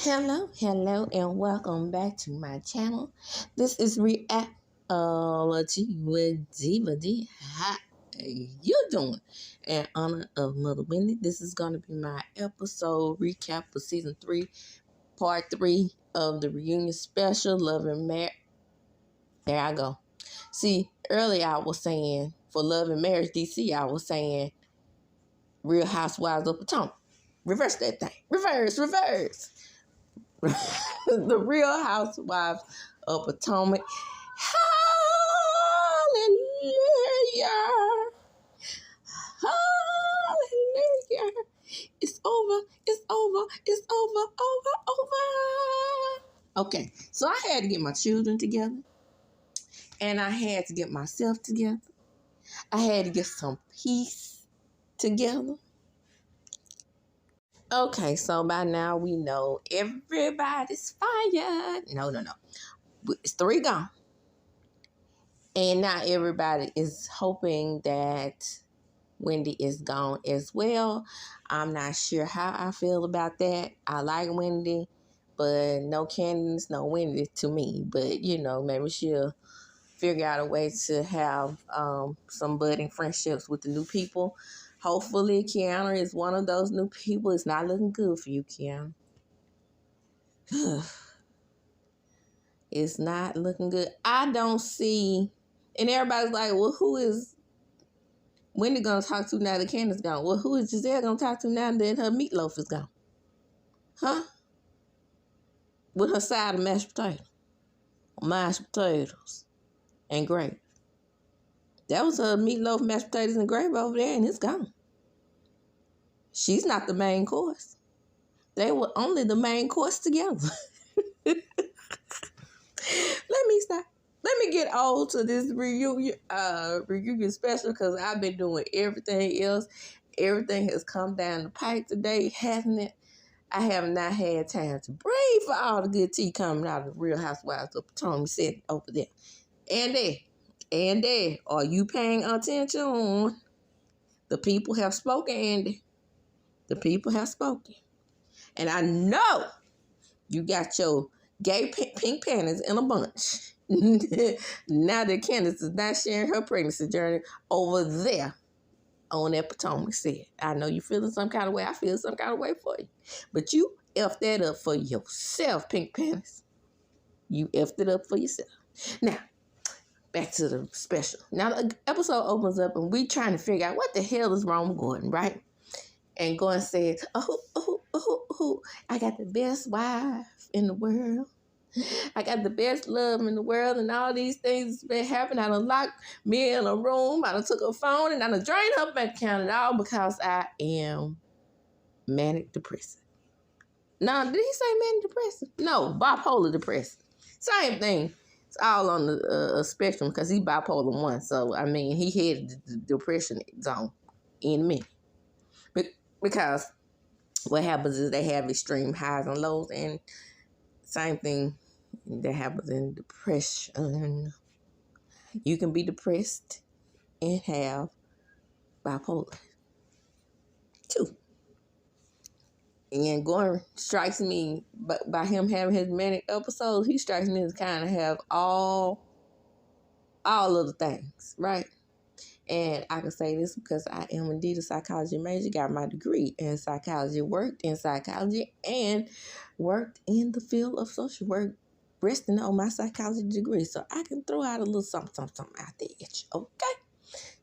Hello, and welcome back to my channel. This is Reality with Diva D. How you doing? In honor of Mother Wendy, this is going to be my episode recap for season 3, part 3 of the reunion special, Love and Marriage. There I go. See, earlier I was saying for Love and Marriage DC, I was saying Real Housewives of Potomac. Reverse that thing. Reverse. The Real Housewives of Potomac. Hallelujah. Hallelujah. It's over. Okay, so I had to get my children together. And I had to get myself together. I had to get some peace together. Okay, so by now we know everybody's fired. No. It's 3 gone. And now everybody is hoping that Wendy is gone as well. I'm not sure how I feel about that. I like Wendy, but no Candace, no Wendy to me. But, maybe she'll figure out a way to have some budding friendships with the new people. Hopefully, Kiana is one of those new people. It's not looking good for you, Kiana. It's not looking good. I don't see... And everybody's like, well, who is Wendy going to talk to now that Candace gone? Well, who is Giselle going to talk to now that her meatloaf is gone? Huh? With her side of mashed potatoes and gravy. That was her meatloaf, mashed potatoes, and gravy over there, and it's gone. She's not the main course. They were only the main course together. Let me stop. Let me get on to this reunion special because I've been doing everything else. Everything has come down the pipe today, hasn't it? I have not had time to breathe for all the good tea coming out of the Real Housewives of Potomac sitting over there. Andy, are you paying attention? The people have spoken, Andy. The people have spoken. And I know you got your gay pink panties in a bunch. Now that Candace is not sharing her pregnancy journey over there on that Potomac set. I know you feeling some kind of way. I feel some kind of way for you. But you effed that up for yourself, pink panties. You effed it up for yourself. Now, back to the special. Now, the episode opens up and we trying to figure out what the hell is wrong with Gordon, right? And Gordon said, I got the best wife in the world. I got the best love in the world, and all these things been happening. I done locked me in a room. I done took her phone, and I done drained her bank account, and all because I am manic depressive. Now, did he say manic depressive? No, bipolar depressive. Same thing. It's all on the spectrum because he bipolar 1. So, I mean, he headed the depression zone in a minute. Because what happens is they have extreme highs and lows, and same thing that happens in depression. You can be depressed and have bipolar too. And Gordon strikes me, but by him having his manic episodes, he strikes me as kind of have all of the things, right? And I can say this because I am indeed a psychology major, got my degree in psychology, worked in psychology, and worked in the field of social work, resting on my psychology degree. So I can throw out a little something out there at you, okay?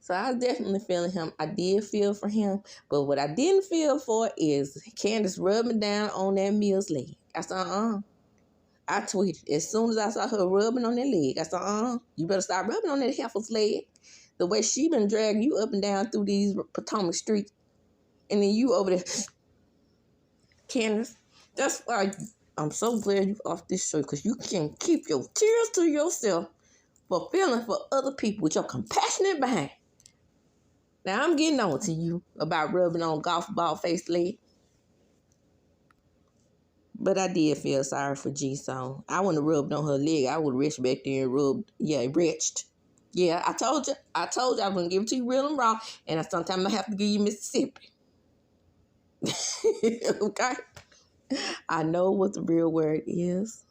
So I was definitely feeling him. I did feel for him, but what I didn't feel for is Candace rubbing down on that Mills leg. I said, I tweeted as soon as I saw her rubbing on that leg. I said, you better stop rubbing on that heifer's leg. The way she been dragging you up and down through these Potomac streets. And then you over there. Candace, that's why I'm so glad you off this show. Because you can keep your tears to yourself for feeling for other people with your compassionate behind. Now, I'm getting on to you about rubbing on golf ball face leg. But I did feel sorry for G-Song. I wouldn't have rubbed on her leg. I would have reached back there and rubbed. Yeah, retched. Yeah, I told you I was going to give it to you real and raw. And sometimes I have to give you Mississippi. Okay? I know what the real word is.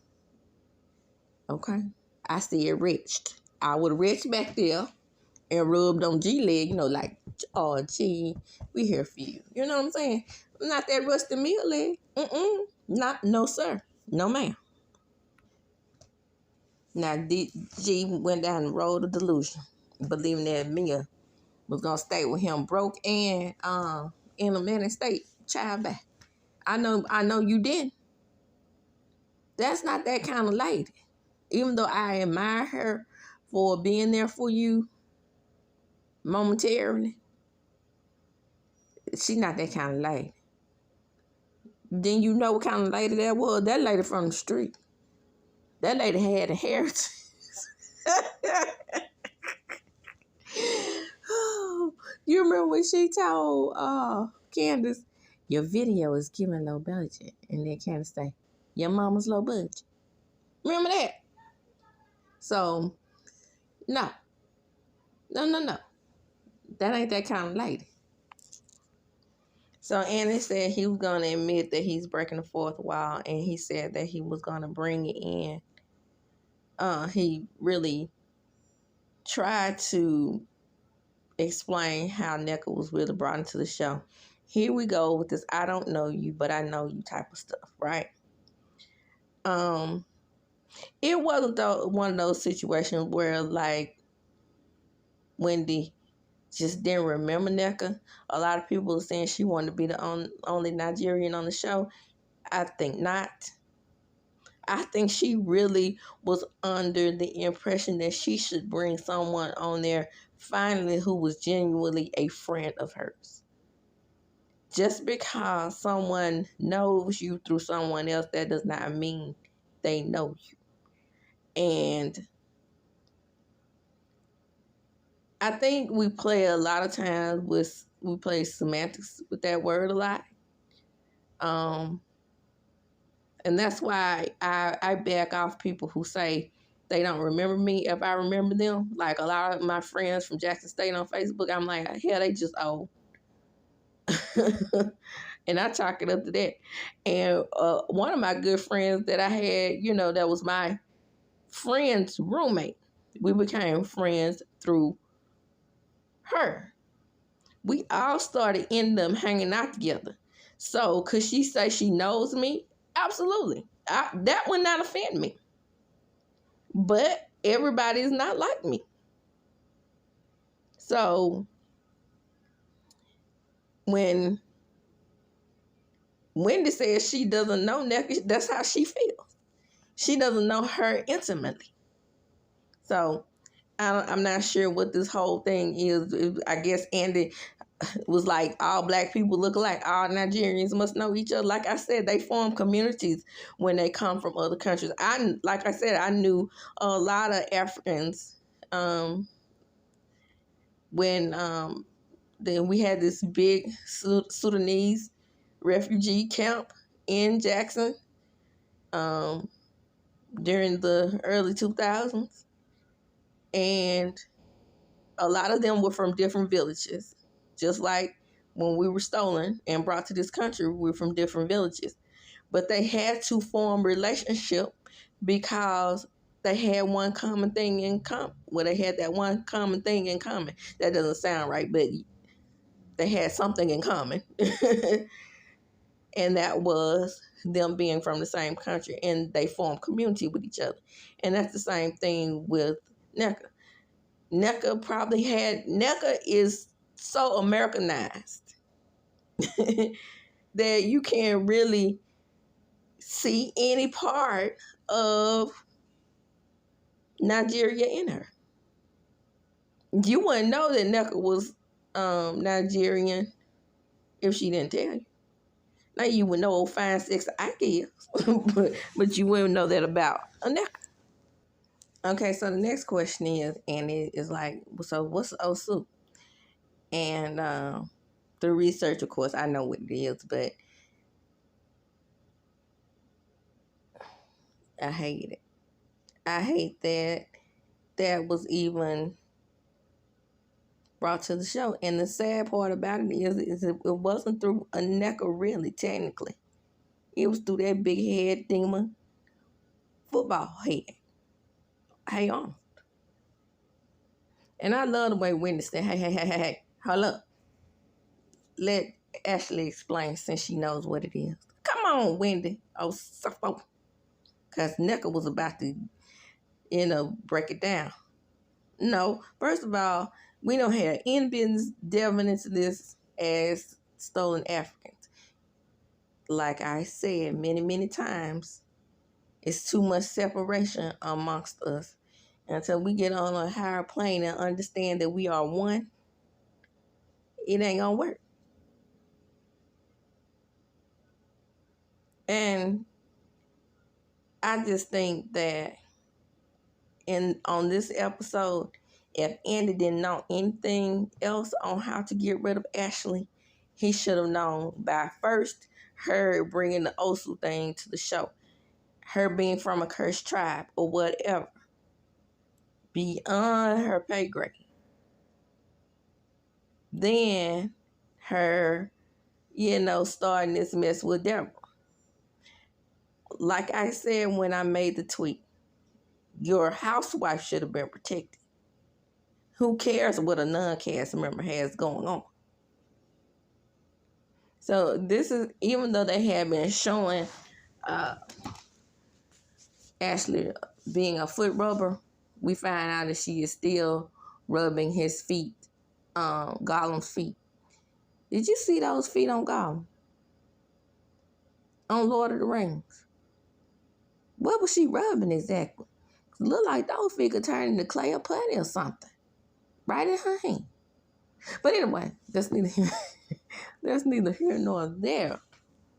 Okay. I said retched. I would have retched back there and rubbed on G leg, like, oh, G, we here for you. You know what I'm saying? Not that rusty meal leg. No, sir. No, ma'am. Now, G went down the road of delusion, believing that Mia was going to stay with him broke and in a mental state. Child back. I know you didn't. That's not that kind of lady. Even though I admire her for being there for you momentarily, she's not that kind of lady. Then you know what kind of lady that was? That lady from the street. That lady had a heritage. You remember when she told Candace, your video is giving low budget. And then Candace say, your mama's low budget. Remember that? So, no. That ain't that kind of lady. So Andy said he was going to admit that he's breaking the fourth wall, and he said that he was going to bring it in. He really tried to explain how Neka was really brought into the show. Here we go with this I don't know you, but I know you type of stuff, right? It wasn't one of those situations where, like, Wendy just didn't remember Neka. A lot of people are saying she wanted to be the only Nigerian on the show. I think not. I think she really was under the impression that she should bring someone on there finally who was genuinely a friend of hers. Just because someone knows you through someone else, that does not mean they know you. And I think we play a lot of times we play semantics with that word a lot. And that's why I back off people who say they don't remember me if I remember them. Like a lot of my friends from Jackson State on Facebook, I'm like, hell, they just old. And I chalk it up to that. And one of my good friends that I had, that was my friend's roommate. We became friends through her. We all started ending up hanging out together. So could she say she knows me? Absolutely. That would not offend me. But everybody is not like me. So when Wendy says she doesn't know Neka, that's how she feels. She doesn't know her intimately. So I'm not sure what this whole thing is. I guess Andy was like, all black people look alike. All Nigerians must know each other. Like I said, they form communities when they come from other countries. Like I said, I knew a lot of Africans when then we had this big Sudanese refugee camp in Jackson during the early 2000s. And a lot of them were from different villages. Just like when we were stolen and brought to this country, we were from different villages. But they had to form relationship because they had one common thing in common. Well, they had that one common thing in common. That doesn't sound right, but they had something in common. And that was them being from the same country, and they formed community with each other. And that's the same thing with Neka. Neka is so Americanized that you can't really see any part of Nigeria in her. You wouldn't know that Neka was Nigerian if she didn't tell you. Now you would know old fine sex ideas, but you wouldn't know that about a Neka. Okay, so the next question is, and it is like, so what's Osu? And through research, of course, I know what it is, but I hate it. I hate that was even brought to the show. And the sad part about it is it wasn't through a Neka, really, technically. It was through that big head demon football head. Hey on. And I love the way Wendy said, hey, hold up. Let Ashley explain since she knows what it is. Come on, Wendy. Oh, so. Because Neka was about to, break it down. No, first of all, we don't have any business delving into this as stolen Africans. Like I said many, many times, it's too much separation amongst us. Until we get on a higher plane and understand that we are one, it ain't gonna work. And I just think that on this episode, if Andy didn't know anything else on how to get rid of Ashley, he should have known by first her bringing the Osu thing to the show, her being from a cursed tribe or whatever, beyond her pay grade. Then her, starting this mess with Deborah. Like I said when I made the tweet, your housewife should have been protected. Who cares what a non-cast member has going on? So this is, even though they have been showing Ashley being a foot rubber, we find out that she is still rubbing his feet, Gollum's feet. Did you see those feet on Gollum? On Lord of the Rings? What was she rubbing exactly? It looked like those feet could turn into clay or putty or something. Right in her hand. But anyway, that's neither here nor there.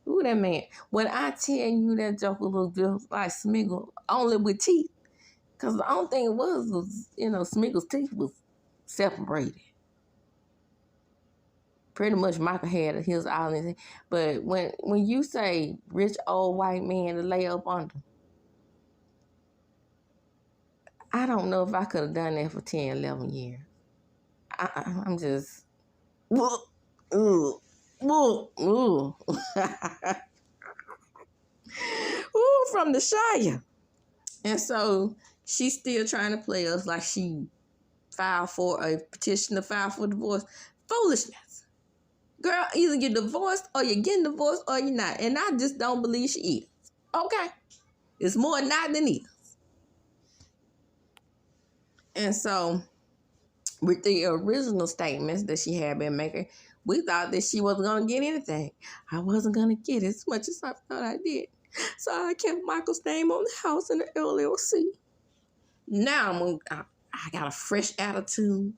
Ooh, that man. When I tell you that Joker looked just like Smeagol, only with teeth. Because the only thing it was, Smeagol's teeth was separated. Pretty much Michael had his island. But when you say rich old white man to lay up under, I don't know if I could have done that for 10, 11 years. I'm just, ooh, ooh, ooh, ooh. Ooh, from the Shire. And so she's still trying to play us like she filed for a petition to file for divorce. Foolishness. Girl, either you're divorced or you're getting divorced or you're not. And I just don't believe she is. Okay? It's more not than is. And so, with the original statements that she had been making, we thought that she wasn't going to get anything. I wasn't going to get as much as I thought I did. So I kept Michael's name on the house and the LLC. Now I got a fresh attitude.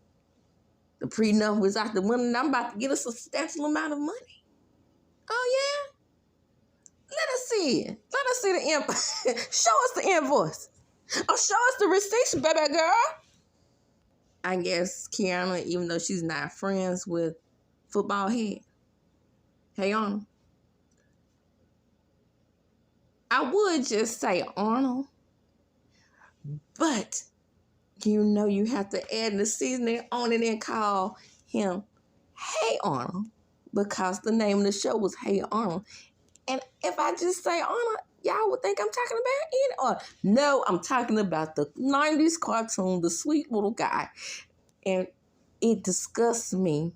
The prenup was out the window and I'm about to get a substantial amount of money. Oh, yeah? Let us see it. Let us see the invoice. Show us the invoice. Or show us the receipts, baby girl. I guess Kiana, even though she's not friends with Football Head, hey, Arnold. I would just say Arnold, but you have to add the seasoning on it and call him Hey Arnold, because the name of the show was Hey Arnold. And if I just say Arnold, y'all would think I'm talking about it. Or no, I'm talking about the 90s cartoon, the sweet little guy. And it disgusts me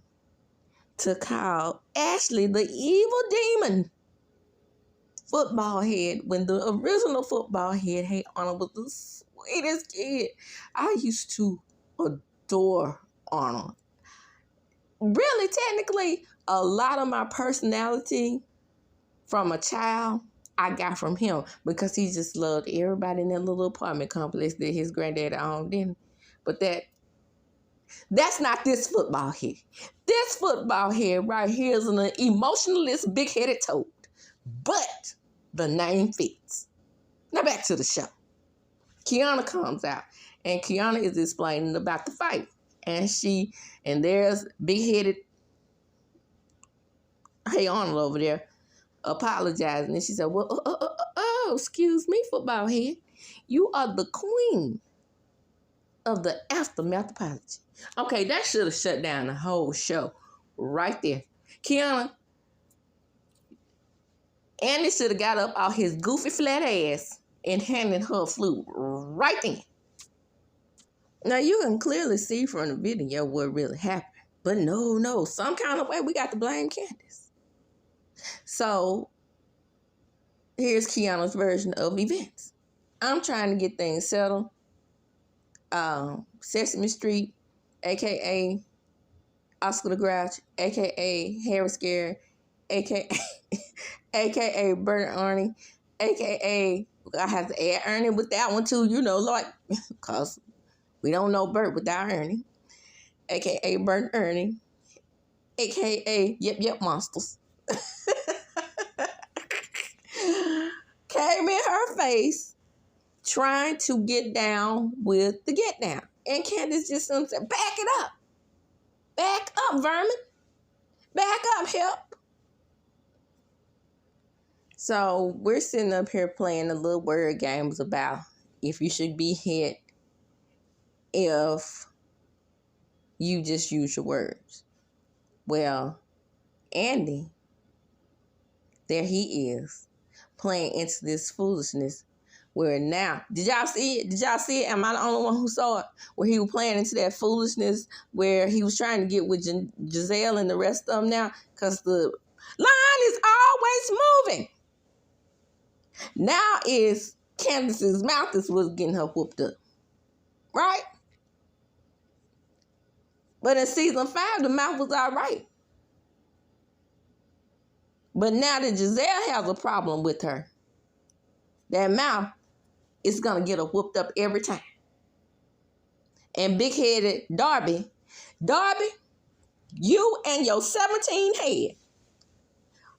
to call Ashley the evil demon Football Head when the original Football Head, Hey Arnold, was the sweetest kid. I used to adore Arnold. Really, technically, a lot of my personality from a child I got from him because he just loved everybody in that little apartment complex that his granddad owned, didn't he? But that's not this Football Head. This Football Head right here is an emotionalist, big-headed toad. But the name fits. Now back to the show. Kiana comes out, and Kiana is explaining about the fight. And there's big-headed Hey Arnold over there apologizing. And she said, well, excuse me, Football Head. You are the queen of the aftermath apology. Okay, that should have shut down the whole show right there. Kiana, Andy should have got up off his goofy flat ass and handed her a flute right then. Now, you can clearly see from the video what really happened. But no, some kind of way we got to blame Candace. So, here's Kiana's version of events. I'm trying to get things settled. Sesame Street, a.k.a. Oscar the Grouch, a.k.a. Harry Scare, a.k.a. Bert and Ernie, a.k.a. I have to add Ernie with that one too, Lord, because we don't know Bert without Ernie, a.k.a. Bert and Ernie, a.k.a. Yep Monsters. Came in her face trying to get down with the get down. And Candace just said, back it up. Back up, vermin. Back up, help. So we're sitting up here playing the little word games about if you should be hit if you just use your words. Well, Andy, there he is, playing into this foolishness where now, did y'all see it? Am I the only one who saw it? Where he was playing into that foolishness where he was trying to get with GIZELLE and the rest of them now because the line is always moving. Now is Candace's mouth is what's getting her whooped up. Right? But in season 5, the mouth was all right. But now that GIZELLE has a problem with her, that mouth is going to get her whooped up every time. And big-headed Darby, you and your 17 head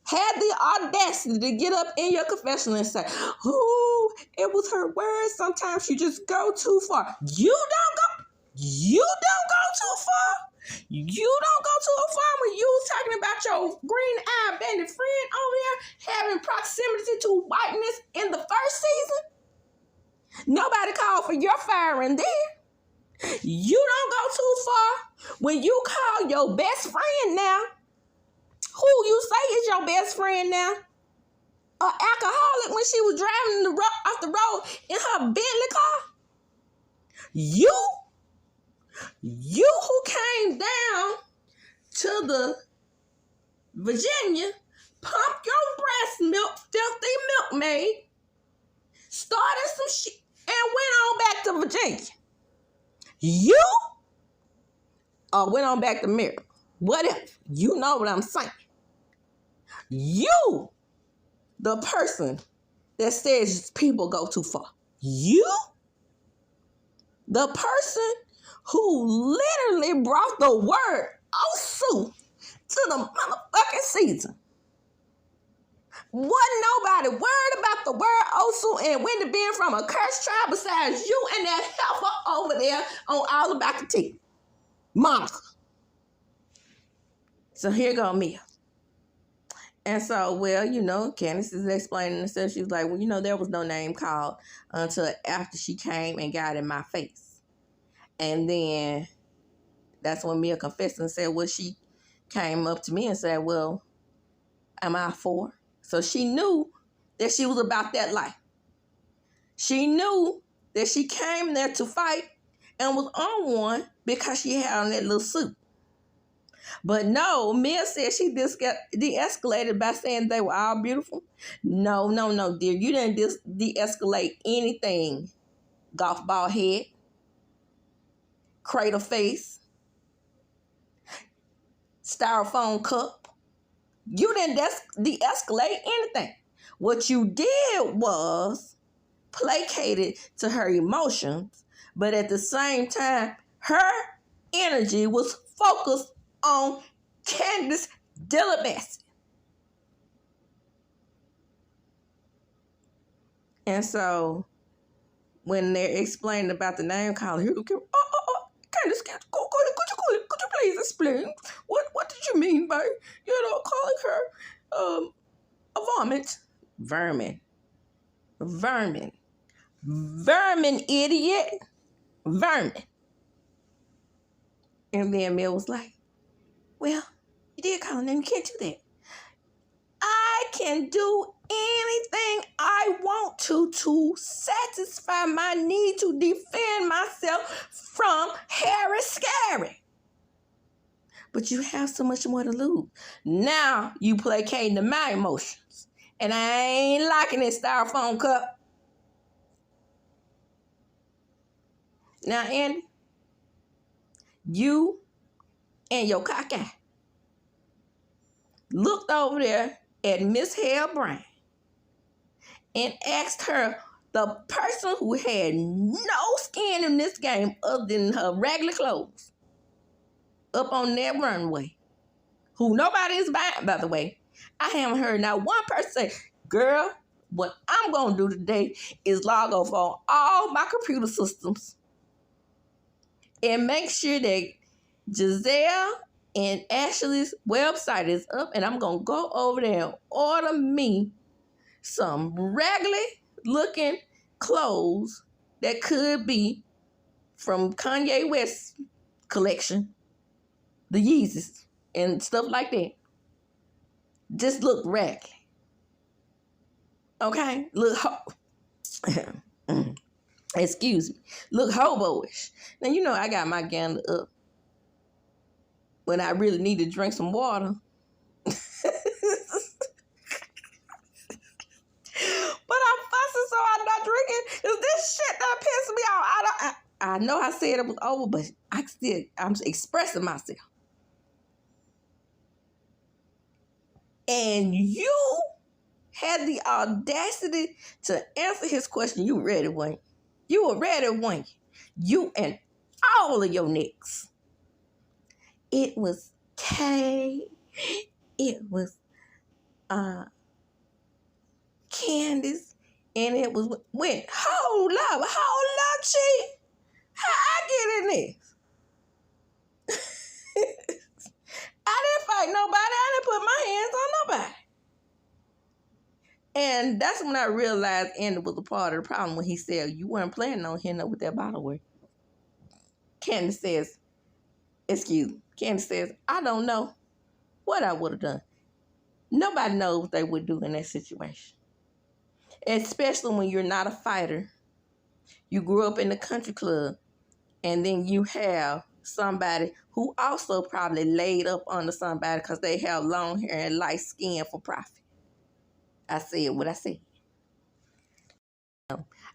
had the audacity to get up in your confessional and say, "Oh, it was her words. Sometimes you just go too far." You don't go too far. You don't go too far when you was talking about your green-eyed bandit friend over there having proximity to whiteness in the first season. Nobody called for your firing there. You don't go too far when you call your best friend now, who you say is your best friend now, an alcoholic when she was driving off the road in her Bentley car. You who came down to the Virginia, pumped your breast milk, filthy milkmaid, started some shit, and went on back to Virginia. You went on back to Maryland. Whatever. You know what I'm saying. You, the person that says people go too far. You, the person who literally brought the word Osu to the motherfucking season. Wasn't nobody worried about the word Osu and Wendy being from a cursed tribe besides you and that heifer over there on All About the Tea. Monica. So here go Mia. And so, well, Candace is explaining herself. She was like, well, there was no name called until after she came and got in my face. And then that's when Mia confessed and said, well, she came up to me and said, well, am I for? So she knew that she was about that life. She knew that she came there to fight and was on one because she had on that little suit. But no, Mia said she de-escalated by saying they were all beautiful. No, dear. You didn't de-escalate anything. Golf ball head, cradle face, styrofoam cup. You didn't de-escalate anything. What you did was placated to her emotions, but at the same time, her energy was focused on Candace Dillabassi. And so, when they're explaining about the name calling, Candace, could you please explain what did you mean by calling her a vomit? Vermin, idiot, vermin. And then Mel was like, well, you did call her name. You can't do that. I can do anything I want to satisfy my need to defend myself from Harry Scary. But you have so much more to lose. Now you placating my emotions. And I ain't liking this styrofoam cup. Now, Andy, you and your cockeye looked over there at Miss Hale Brown and asked her, the person who had no skin in this game other than her regular clothes, up on that runway, who nobody is buying, by the way. I haven't heard not one person say, girl, what I'm going to do today is log off on all my computer systems and make sure that Giselle and Ashley's website is up, and I'm going to go over there and order me some regular looking clothes that could be from Kanye West's collection, the Yeezys and stuff like that. Just look raggedy. Okay? Look excuse me. Look hobo-ish. Now, you know I got my gander up when I really need to drink some water. But I'm fussing so I'm not drinking because this shit that pisses me off. I know I said it was over, but I'm expressing myself. And you had the audacity to answer his question. You ready, Wayne? You were ready, Wayne. You and all of your nicks. It was Kay. It was Candace. And it was when, hold up, Chief. How I get in this? I didn't fight nobody. I didn't put my hands on nobody. And that's when I realized Andy was a part of the problem when he said, you weren't planning on hitting up with that bottle word. Candace says, I don't know what I would have done. Nobody knows what they would do in that situation. Especially when you're not a fighter. You grew up in the country club, and then you have somebody who also probably laid up under somebody because they have long hair and light skin for profit. I said what I said.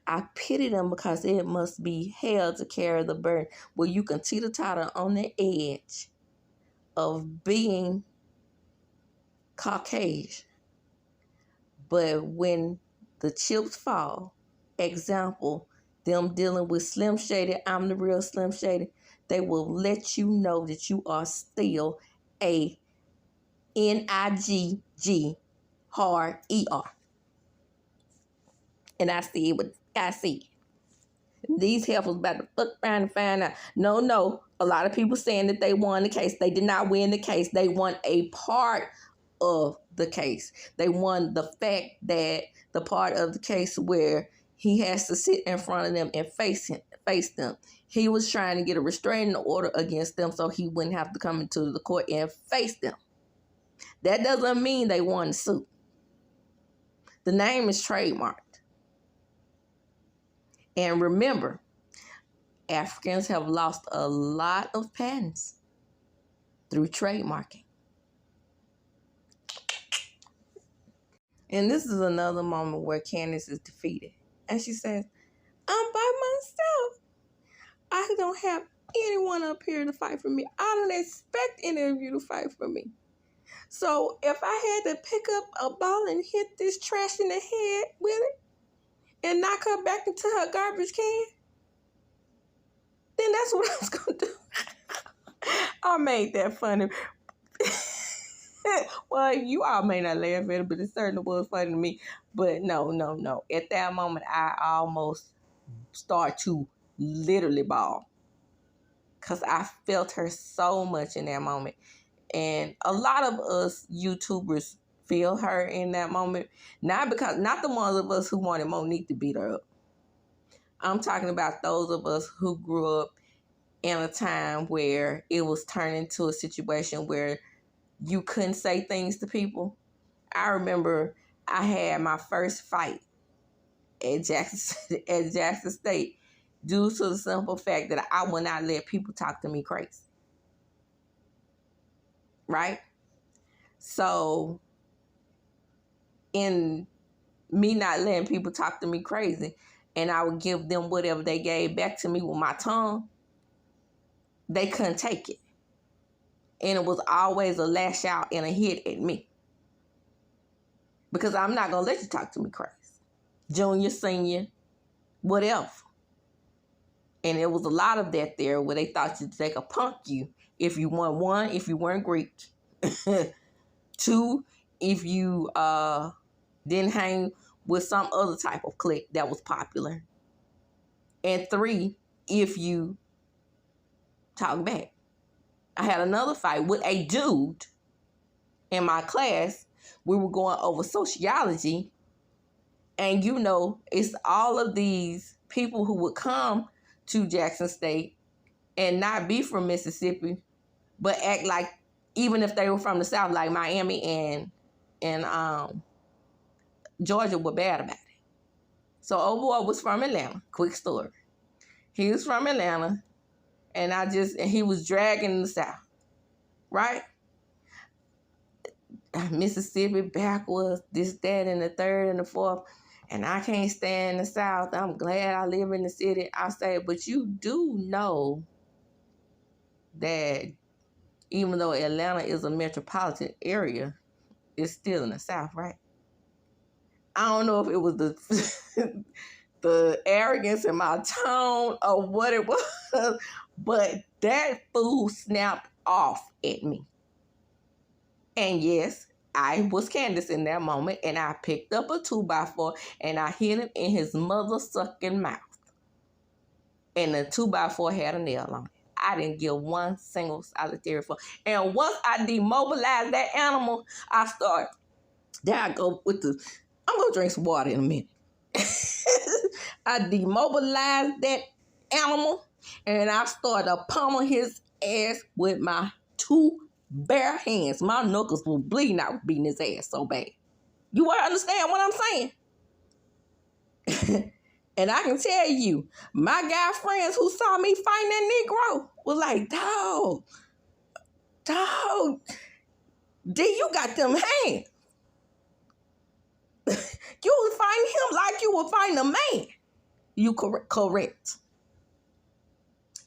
I pity them because it must be hell to carry the burden where you can teeter-totter on the edge of being Caucasian. But when the chips fall, example, them dealing with Slim Shady, I'm the real Slim Shady, they will let you know that you are still a NIGG hard ER. And I see what I see. These heifers about to fuck around and find out. No. A lot of people saying that they won the case. They did not win the case. They won a part of the case. They won the fact that the part of the case where he has to sit in front of them and face them. He was trying to get a restraining order against them so he wouldn't have to come into the court and face them. That doesn't mean they won the suit. The name is trademarked. And remember, Africans have lost a lot of patents through trademarking. And this is another moment where Candace is defeated. And she says, I'm by myself. I don't have anyone up here to fight for me. I don't expect any of you to fight for me. So if I had to pick up a ball and hit this trash in the head with it and knock her back into her garbage can, then that's what I was going to do. I made that funny. Well, you all may not laugh at it, but it certainly was funny to me. But no. At that moment, I almost started to literally bawl. Because I felt her so much in that moment. And a lot of us YouTubers feel her in that moment. Not the ones of us who wanted Monique to beat her up. I'm talking about those of us who grew up in a time where it was turning to a situation where you couldn't say things to people I remember I had my first fight at Jackson State due to the simple fact that I would not let people talk to me crazy. Right? So, in me not letting people talk to me crazy, and I would give them whatever they gave back to me with my tongue, they couldn't take it. And it was always a lash out and a hit at me. Because I'm not going to let you talk to me crazy. Junior, senior, whatever. And there was a lot of that there where they thought they could punk you if you weren't, one, if you weren't Greek. Two, if you didn't hang with some other type of clique that was popular. And three, if you talk back. I had another fight with a dude in my class. We were going over sociology. And you know, it's all of these people who would come to Jackson State and not be from Mississippi, but act like even if they were from the South, like Miami and Georgia, were bad about it. So old boy was from Atlanta. Quick story. He was from Atlanta, and he was dragging the South, right? Mississippi backwards, this, that, and the third and the fourth. And I can't stand the South. I'm glad I live in the city. I say, but you do know that even though Atlanta is a metropolitan area, it's still in the South, right? I don't know if it was the arrogance in my tone or what it was, but that fool snapped off at me. And yes, I was Candace in that moment, and I picked up a 2x4 and I hit him in his mother-sucking mouth. And the 2x4 had a nail on it. I didn't give one single solitary fuck. And once I demobilized that animal, I started. There I go with I'm going to drink some water in a minute. I demobilized that animal, and I started to pummel his ass with my two bare hands. My knuckles were bleeding. I was beating his ass so bad. You understand what I'm saying? And I can tell you, my guy friends who saw me fighting that Negro was like, dog, D, you got them hands. You was fighting him like you were fighting a man. You correct.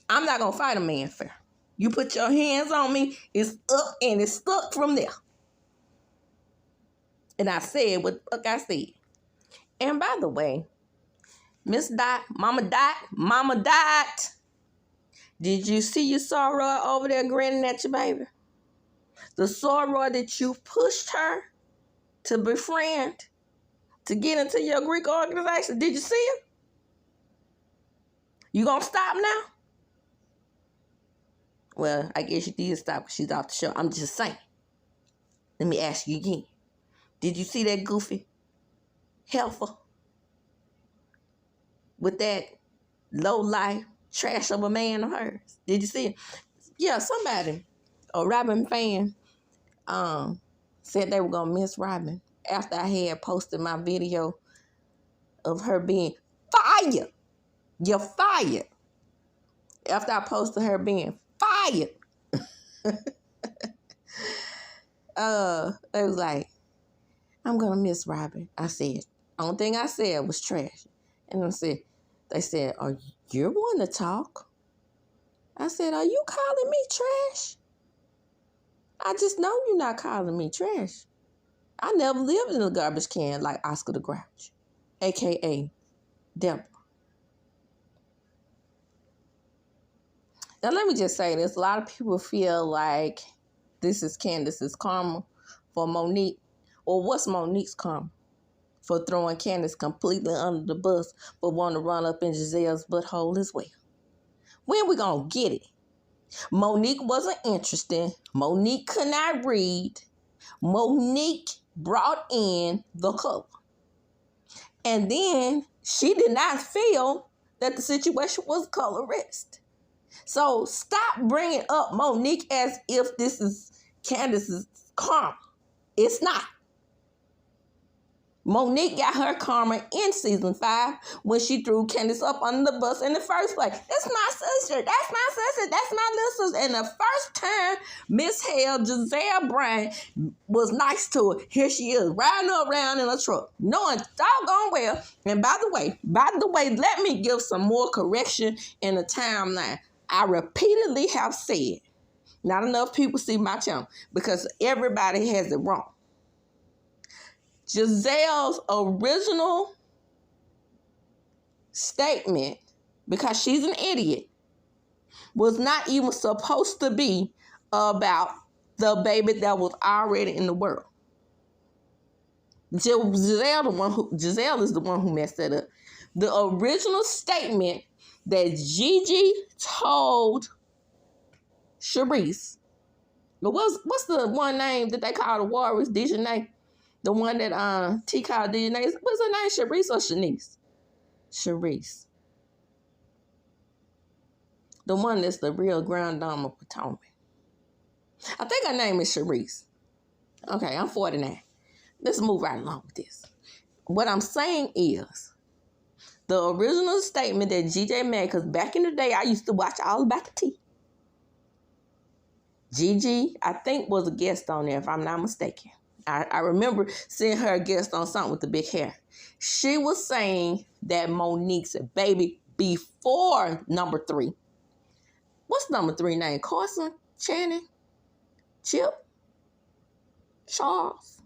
I'm not going to fight a man fair. You put your hands on me, it's up and it's stuck from there. And I said what the fuck I said. And by the way, Miss Dot, Mama Dot, did you see your soror over there grinning at your baby? The soror that you pushed her to befriend, to get into your Greek organization, did you see her? You gonna stop now? Well, I guess you did stop because she's off the show. I'm just saying. Let me ask you again. Did you see that goofy heifer with that low-life trash of a man of hers? Did you see it? Yeah, somebody, a Robin fan, said they were going to miss Robin after I had posted my video of her being fired. You're fired. After I posted her being fired. They was like, I'm going to miss Robin. I said, only thing I said was trash. And they said, are you one to talk? I said, are you calling me trash? I just know you're not calling me trash. I never lived in a garbage can like Oscar the Grouch, a.k.a. Deborah. Now, let me just say this. A lot of people feel like this is Candace's karma for Monique. Or what's Monique's karma? For throwing Candace completely under the bus, but want to run up in Gizelle's butthole as well. When we gonna get it? Monique wasn't interested. Monique could not read. Monique brought in the color. And then she did not feel that the situation was colorist. So stop bringing up Monique as if this is Candace's karma. It's not. Monique got her karma in season 5 when she threw Candace up under the bus in the first place. That's my sister. That's my sister. That's my little sister. And the first time Miss Hale, Gizelle Bryan, was nice to her, here she is, riding around in a truck, knowing doggone well. And by the way, let me give some more correction in the timeline. I repeatedly have said, not enough people see my channel because everybody has it wrong. Gizelle's original statement, because she's an idiot, was not even supposed to be about the baby that was already in the world. Giselle is the one who messed that up. The original statement that Gigi told Sharice, but what's the one name that they call the Warriors? Dejanay? The one that T called Dejanay. What's her name? Sharice or Shanice? Sharice. The one that's the real grand dame of Potomac. I think her name is Sharice. Okay, I'm 49. Let's move right along with this. What I'm saying is, the original statement that GJ made, because back in the day, I used to watch All About the Tea. Gigi, I think, was a guest on there, if I'm not mistaken. I remember seeing her guest on something with the big hair. She was saying that Monique's baby before number 3. What's number 3 name? Carson? Channing? Chip? Charles?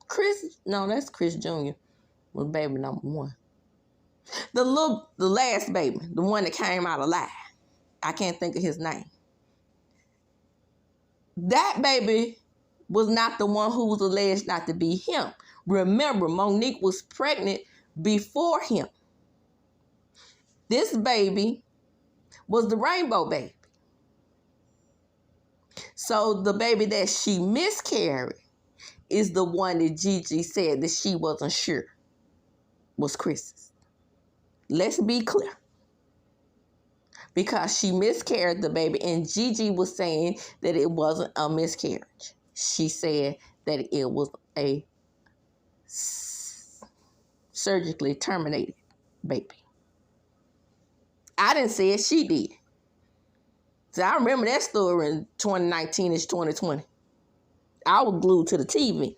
Chris? No, that's Chris Jr. was baby number 1. The last baby, the one that came out alive. I can't think of his name. That baby was not the one who was alleged not to be him. Remember, Monique was pregnant before him. This baby was the rainbow baby. So the baby that she miscarried is the one that Gigi said that she wasn't sure was Chris's. Let's be clear. Because she miscarried the baby, and Gigi was saying that it wasn't a miscarriage. She said that it was a surgically terminated baby. I didn't say it, she did. So I remember that story in 2019-ish, 2020. I was glued to the TV.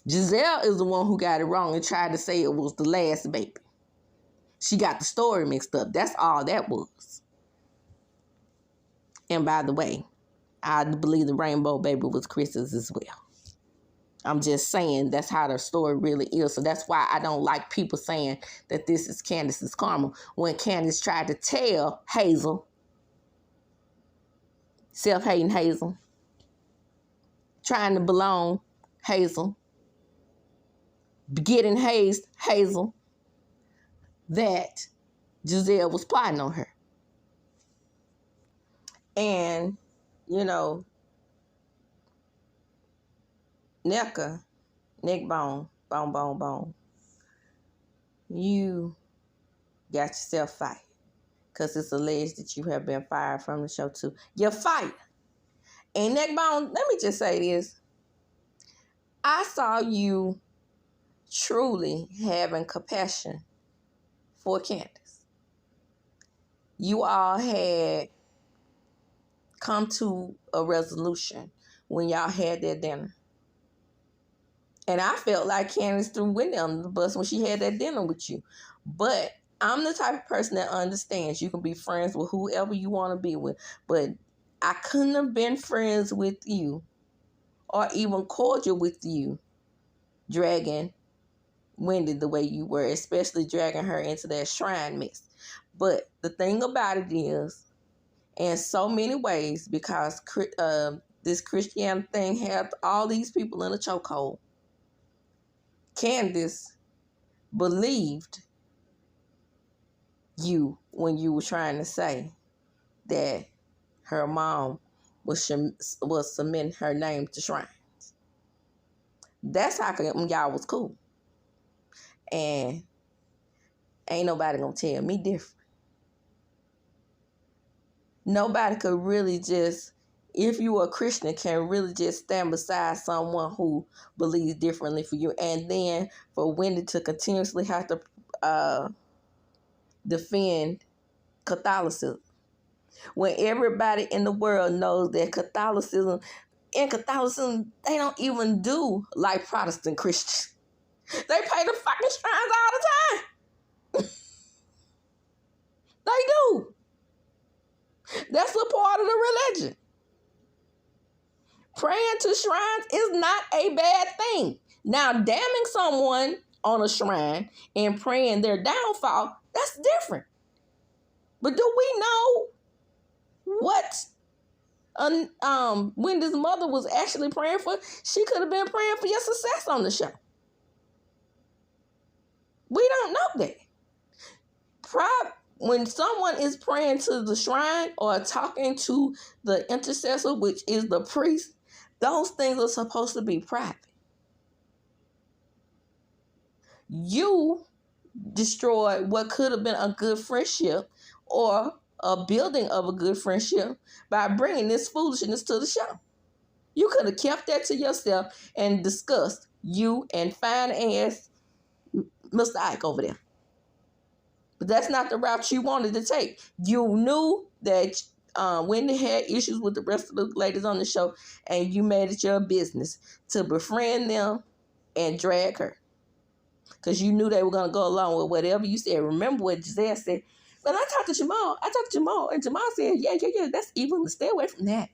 Gizelle is the one who got it wrong and tried to say it was the last baby. She got the story mixed up. That's all that was. And by the way, I believe the rainbow baby was Chris's as well. I'm just saying that's how the story really is. So that's why I don't like people saying that this is Candace's karma. When Candace tried to tell Hazel, self-hating Hazel, trying to belong Hazel, getting hazed Hazel, that Gizelle was plotting on her. And, you know, Neka, neck bone, bone, you got yourself fired. Because it's alleged that you have been fired from the show too. You're fired. And neck bone, let me just say this. I saw you truly having compassion for Candace. You all had come to a resolution when y'all had that dinner. And I felt like Candace threw Wendy under the bus when she had that dinner with you. But I'm the type of person that understands you can be friends with whoever you want to be with. But I couldn't have been friends with you or even cordial with you dragging Wendy the way you were, especially dragging her into that shrine mess. But the thing about it is, in so many ways, because this Christianity thing had all these people in a chokehold, Candace believed you when you were trying to say that her mom was submitting her name to shrines. That's how y'all was cool. And ain't nobody gonna tell me different. Nobody could really just if you are a Christian, can really just stand beside someone who believes differently for you. And then for Wendy to continuously have to defend Catholicism, when everybody in the world knows that in Catholicism, they don't even do like Protestant Christians. They pay the fucking shrines all the time. They do. That's a part of the religion. Praying to shrines is not a bad thing. Now, damning someone on a shrine and praying their downfall, that's different. But do we know what Wendy's mother was actually praying for? She could have been praying for your success on the show. We don't know that. When someone is praying to the shrine or talking to the intercessor, which is the priest, those things are supposed to be private. You destroyed what could have been a good friendship or a building of a good friendship by bringing this foolishness to the show. You could have kept that to yourself and discussed you and fine ass Mr. Ike over there. But that's not the route you wanted to take. You knew that Wendy had issues with the rest of the ladies on the show, and you made it your business to befriend them and drag her. Because you knew they were going to go along with whatever you said. Remember what Giselle said? But I talked to Jamal. And Jamal said, yeah, that's evil. Stay away from that.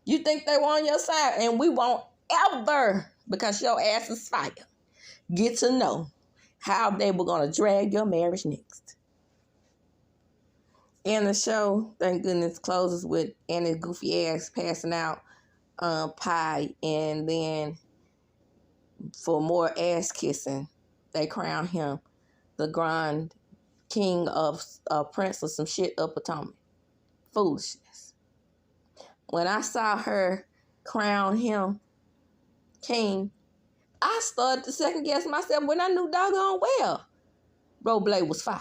You think they were on your side, and we won't ever, because your ass is fire, get to know how they were going to drag your marriage next. And the show, thank goodness, closes with Annie's goofy ass passing out pie. And then for more ass kissing, they crown him the grand king of prince of some shit up Potomac. Foolishness. When I saw her crown him king, I started to second guess myself when I knew doggone well Rhop was fire.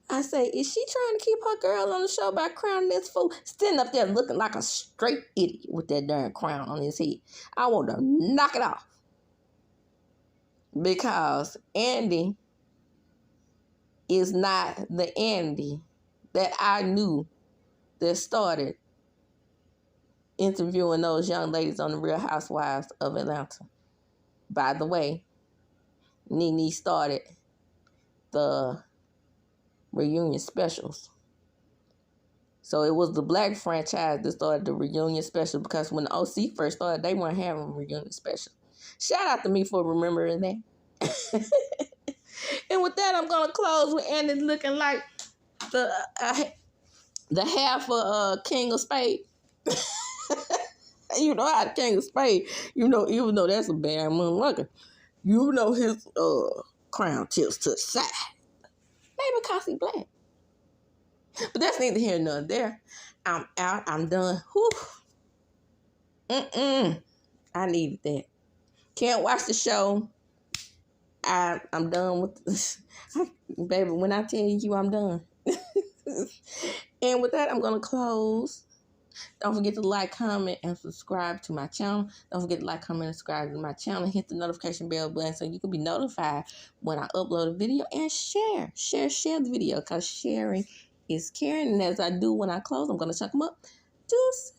I say, is she trying to keep her girl on the show by crowning this fool? Standing up there looking like a straight idiot with that darn crown on his head. I want to knock it off. Because Andy is not the Andy that I knew that started interviewing those young ladies on the Real Housewives of Atlanta. By the way, Nene started the reunion specials. So it was the black franchise that started the reunion special, because when the OC first started, they weren't having reunion specials. Shout out to me for remembering that. And with that, I'm going to close with Andy looking like the half of King of Spades. You know how the King of Spades, even though that's a bad motherfucker, his crown tilts to the side. Maybe because he black. But that's neither here nor there. I'm out. I'm done. Whew. I needed that. Can't watch the show. I'm done with this. Baby, when I tell you I'm done. And with that, I'm going to close. Don't forget to like, comment, and subscribe to my channel. Don't forget to like, comment, and subscribe to my channel. Hit the notification bell button so you can be notified when I upload a video. And share the video, because sharing is caring. And as I do when I close, I'm going to chuck them up. Deuces.